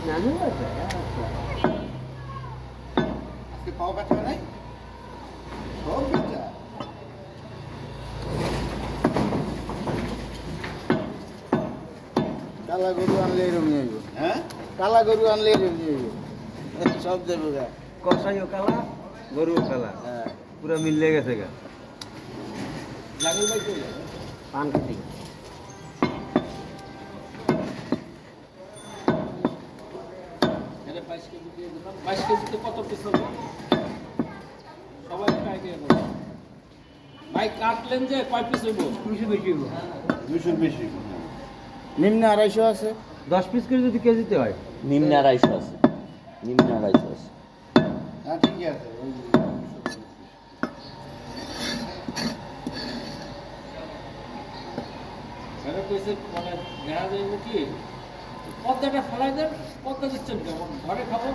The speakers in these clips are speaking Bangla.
নানু আছে আজকে পাও ব্যথা নাই সব ব্যথা কালা গরু আনলে এরকম যাইব হ্যাঁ কালা গরু আনলে এরকম যাইব সব যাবো গা কষাইও কালা গরুও কালা হ্যাঁ পুরা মিলে গেছে গা জানি ভাই চলে পান খাটি এটা 22 কেজি দিয়ে দিলাম 22 কেজিতে কত পিস হবে সবাই একটা আইডিয়া করো ভাই কাটলেন যে কয় পিস হইব 200 বেশি হইব 200 বেশি নিম্ন 250 আছে 10 পিস করে যদি কেজিতে হয় নিম্ন 250 আছে নিম্ন 250 আছে হ্যাঁ ঠিকই আছে ওই এটা কইছে মানে দেখা যাইব কি পদ্মাটা ফেলাই দেন পদ্মা দিচ্ছেন কেমন ঘরে খাবো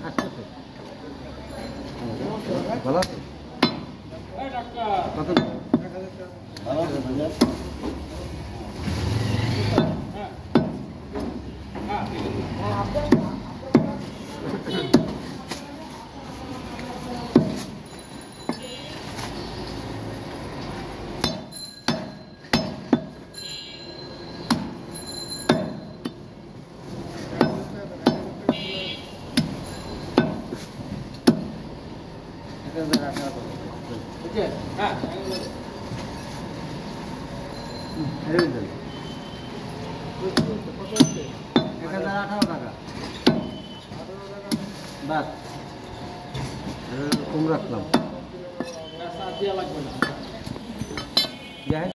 আসতেছে ভালো আছে এই ডাক্তার কত ভালো আছে ভাইয়া হ্যাঁ হ্যাঁ ঠিক আছে ওকে হ্যাঁ এরকম দেন 1018 টাকা বাস কম রাখলাম দেওয়া লাগবে না যাই